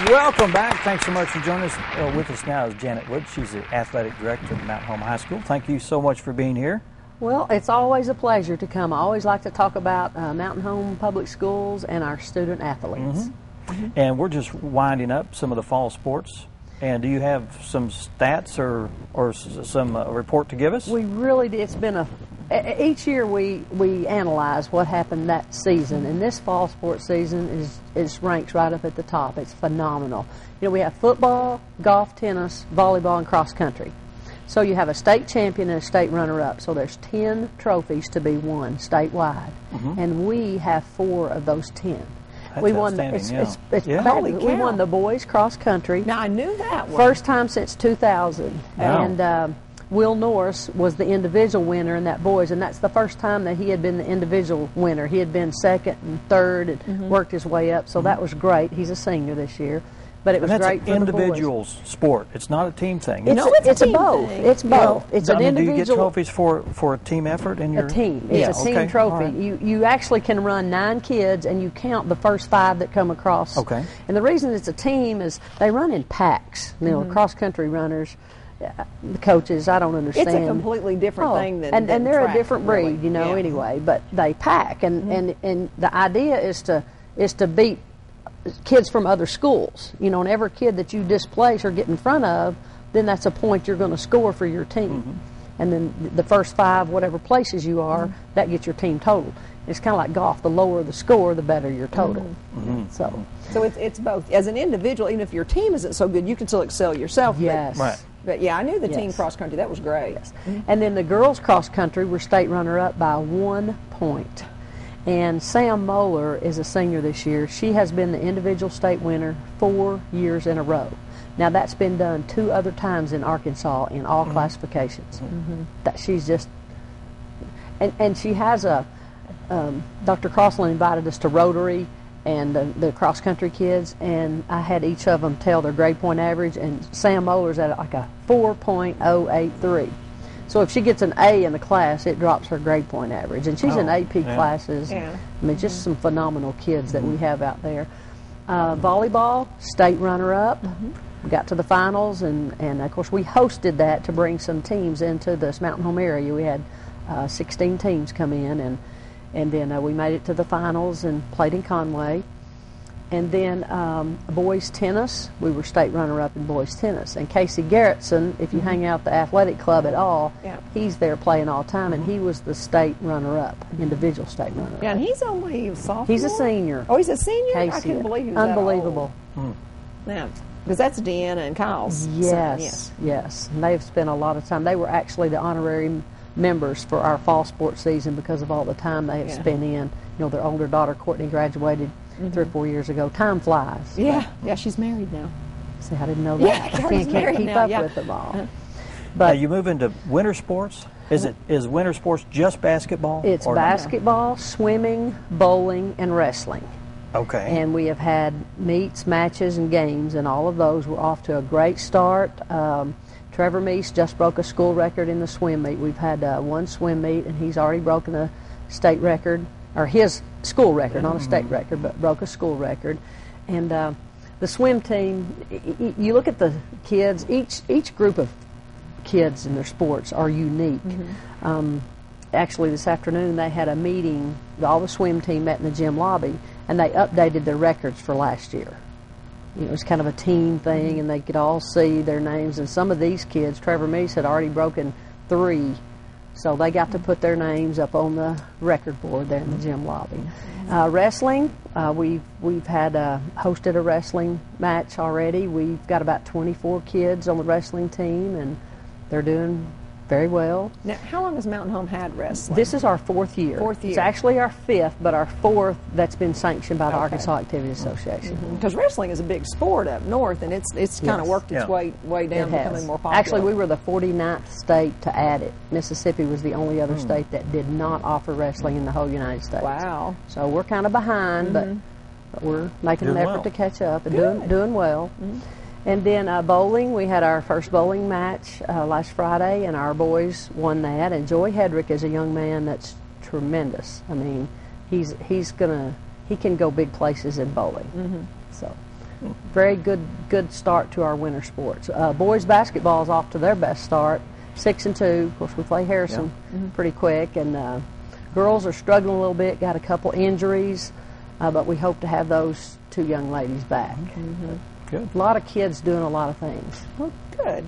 Welcome back. Thanks so much for joining us. With us now is Janet Wood. She's the athletic director at Mountain Home High School. Thank you so much for being here. Well, it's always a pleasure to come. I always like to talk about Mountain Home Public Schools and our student athletes. And we're just winding up some of the fall sports. And do you have some stats or some report to give us? We really did. It's been each year we analyze what happened that season, and this fall sports season is ranks right up at the top. It's phenomenal. You know, we have football, golf, tennis, volleyball, and cross country. So you have a state champion and a state runner-up. So there's 10 trophies to be won statewide, and we have 4 of those 10. That's we won. We won the boys cross country. Now I knew that one. First time since 2000, and Will Norris was the individual winner in that boys, and that's the first time that he had been the individual winner. He had been second and third and worked his way up, so that was great. He's a senior this year. But it was great for the boys. It's an individual sport. It's not a team thing. It's both. It's both. It's an individual. Do you get trophies for a team effort in your? A team. It's a team trophy. Right. You actually can run 9 kids, and you count the first 5 that come across. Okay. And the reason it's a team is they run in packs. You know, cross country runners. The coaches, I don't understand. It's a completely different thing than and they're track, a different breed, really. you know. Anyway, but they pack, and the idea is to beat kids from other schools, you know, and every kid that you displace or get in front of, then that's a point you're going to score for your team. And then the first 5, whatever places you are, that gets your team total. It's kind of like golf. The lower the score, the better your total. So it's both. As an individual, even if your team isn't so good, you can still excel yourself. Yes. But yeah, I knew the team cross country. That was great. Yes. And then the girls cross country were state runner-up by 1 point. And Sam Moeller is a senior this year. She has been the individual state winner 4 years in a row. Now that's been done 2 other times in Arkansas in all classifications. That she's just, and she has a, Dr. Crossland invited us to Rotary and the cross country kids, and I had each of them tell their grade point average, and Sam Moeller's at like a 4.083. So if she gets an A in the class, it drops her grade point average. And she's in AP classes. I mean, just some phenomenal kids that we have out there. Volleyball, state runner-up. We got to the finals, and of course we hosted that to bring some teams into this Mountain Home area. We had 16 teams come in, and then we made it to the finals and played in Conway. And then boys tennis, we were state runner-up in boys tennis. And Casey Garrettson, if you hang out at the athletic club at all, he's there playing all the time, and he was the state runner-up, individual state runner-up. Yeah, and he's only a sophomore? He's a senior. Oh, he's a senior? Casey, I couldn't believe he was unbelievable. That old. Now, because that's Deanna and Kyle's son, yes. And they've spent a lot of time. They were actually the honorary members for our fall sports season because of all the time they have spent in. You know, their older daughter, Courtney, graduated 3 or 4 years ago. Time flies. Yeah, she's married now. See, I didn't know that. Yeah, I can't keep up with them all. But you move into winter sports. Is winter sports just basketball? It's basketball, swimming, bowling, and wrestling. Okay. And we have had meets, matches, and games, and all of those were off to a great start. Trevor Meese just broke a school record in the swim meet. We've had 1 swim meet, and he's already broken the state record, or his school record, not a state record, but broke a school record. And the swim team, you look at the kids, each group of kids in their sports are unique. Actually, this afternoon they had a meeting, all the swim team met in the gym lobby, and they updated their records for last year. You know, it's kind of a team thing, and they could all see their names. And some of these kids, Trevor Meese had already broken 3, so they got to put their names up on the record board there in the gym lobby. Wrestling, we've had hosted a wrestling match already. We've got about 24 kids on the wrestling team, and they're doing very well. Now, how long has Mountain Home had wrestling? This is our 4th year. 4th year. It's actually our 5th, but our 4th that's been sanctioned by the Arkansas Activity Association. Because wrestling is a big sport up north, and it's kind of worked its way down, becoming more popular. Actually, we were the 49th state to add it. Mississippi was the only other state that did not offer wrestling in the whole United States. Wow. So we're kind of behind, but we're making an effort to catch up and doing well. And then bowling, we had our first bowling match last Friday, and our boys won that. And Joy Hedrick is a young man that's tremendous. I mean, he can go big places in bowling. So very good start to our winter sports. Boys basketball is off to their best start, 6-2. Of course, we play Harrison pretty quick, and girls are struggling a little bit. Got a couple injuries, but we hope to have those two young ladies back. Good. A lot of kids doing a lot of things. Well, good.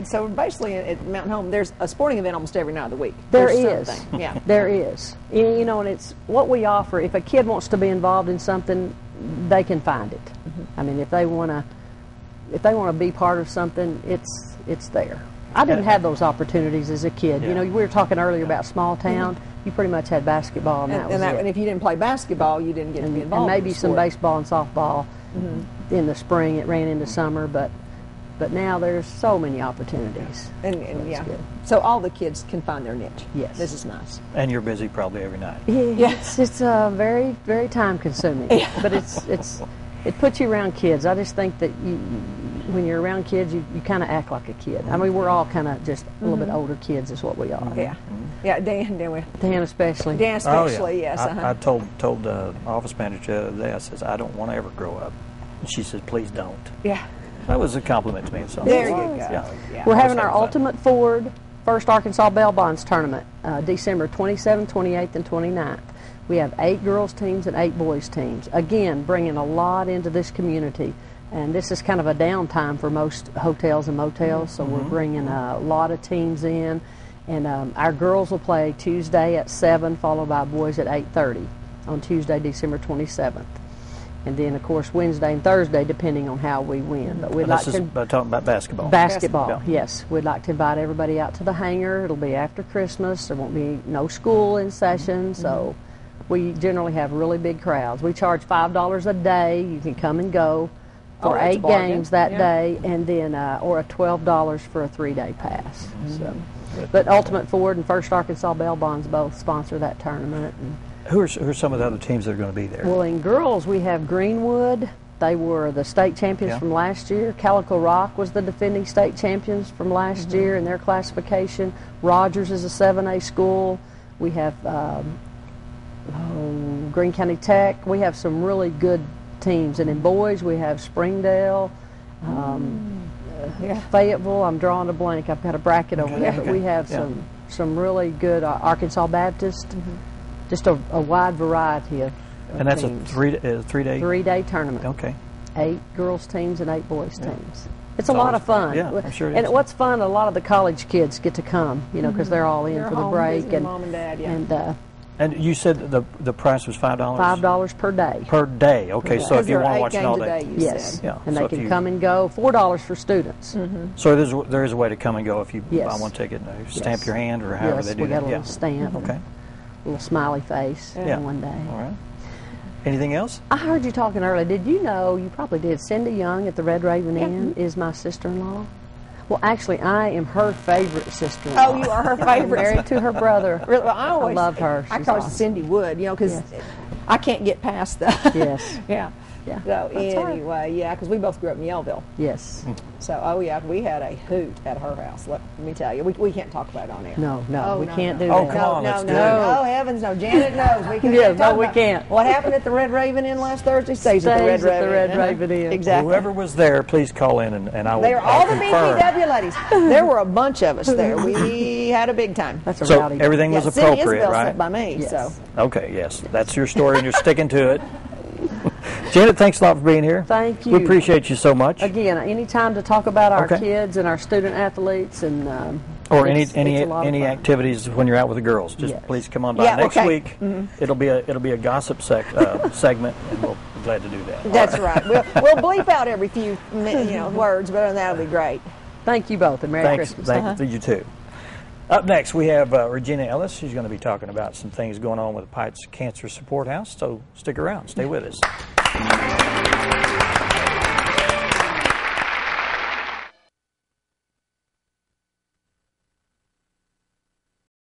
So basically, at Mountain Home, there's a sporting event almost every night of the week. There There's is. something. Yeah. There is. You know, and it's what we offer. If a kid wants to be involved in something, they can find it. I mean, if they want to be part of something, it's there. I didn't have those opportunities as a kid. You know, we were talking earlier about small town. You pretty much had basketball, and that was it. And if you didn't play basketball, you didn't get to be involved. And maybe in the some sport. baseball and softball in the spring. It ran into summer, but now there's so many opportunities. And yeah, good. so all the kids can find their niche. Yes. This is nice. And you're busy probably every night. Yeah, it's very, very time consuming, but it puts you around kids. I just think that when you're around kids, you kind of act like a kid. I mean, we're all kind of just a little bit older kids is what we are. Yeah. Yeah, Dan especially. Dan especially, yes. I told the office manager the other day, I says, I don't want to ever grow up. And she says, please don't. Yeah. That was a compliment to me. So There you go. Yeah. We're having our Ultimate Ford First Arkansas Bell Bonds Tournament, December 27th, 28th, and 29th. We have 8 girls teams and 8 boys teams. Again, bringing a lot into this community. And this is kind of a downtime for most hotels and motels, so we're bringing a lot of teams in. And our girls will play Tuesday at 7, followed by boys at 8:30 on Tuesday, December 27th. And then, of course, Wednesday and Thursday, depending on how we win. But we'd like this is talking about basketball. Basketball, yes. We'd like to invite everybody out to the hangar. It'll be after Christmas. There won't be no school in session, so we generally have really big crowds. We charge $5 a day. You can come and go for that's a 8 bargain. games that day, and then or a $12 for a 3-day pass. So, but Ultimate Ford and First Arkansas Bell Bonds both sponsor that tournament. And, Who are some of the other teams that are going to be there? well, in girls, we have Greenwood. They were the state champions from last year. Calico Rock was the defending state champions from last year in their classification. Rogers is a 7A school. We have Greene County Tech. We have some really good teams. And in boys, we have Springdale, Fayetteville. I'm drawing a blank. I've got a bracket over there. But we have some really good Arkansas Baptist. Just a wide variety of and that's teams. a 3-day? 3-day tournament. Okay. 8 girls teams and 8 boys teams. It's a lot of fun. Yeah, I'm sure it and is. what's fun, a lot of the college kids get to come, you know, because they're all in They're for the home break. visiting And mom and dad, And you said the price was $5? $5 per day. Per day. Okay, so if you want to watch it all day. Yes. Yeah. And So they if can you- come and go. $4 for students. So there is a way to come and go if you Yes. buy one ticket, stamp Yes. your hand or however Yes, they do we got that. a little stamp. Okay. A little smiley face one day. All right. Anything else? I heard you talking earlier. Did you know, you probably did, Cindy Young at the Red Raven Inn is my sister-in-law? Well, actually, I am her favorite sister-in-law. Oh, you are her I'm favorite. married to her brother. Really, well, I love her. I She's call her awesome. Cindy Wood, you know, because Yes. I can't get past the. Yes. Yeah. Yeah. So That's her. anyway, yeah, because we both grew up in Yellville. Yes. So, we had a hoot at her house. Let me tell you, we can't talk about it on air. No, we can't do Oh, that. come on, no, let's no, do no, it. no, heavens, no. Janet knows. We can't Yeah, talk no, we about can't. What happened at the Red Raven Inn last Thursday stays at the Red Stays at the Raven Red Inn. Raven Inn. Exactly. Whoever was there, please call in and I will They were all the confirm. BPW ladies. There were a bunch of us there. We had a big time. That's a So rowdy. everything was Cindy appropriate, Isabel right? sent by me. Yes. So Okay, yes. That's your story and you're sticking to it. Janet, thanks a lot for being here. Thank you. We appreciate you so much. Again, any time to talk about our Okay. kids and our student athletes and Or it's a lot of any fun. activities when you're out with the girls. Just Yes. please come on by Yeah, next okay. week. It'll be a gossip segment, and we'll be glad to do that. that's right. We'll bleep out every few words, but other than that, it'll be great. Thank you both and Merry Thanks. Christmas. Thank you too. Up next, we have Regina Ellis. She's going to be talking about some things going on with the Pikes Cancer Support House. So stick around. Stay with us.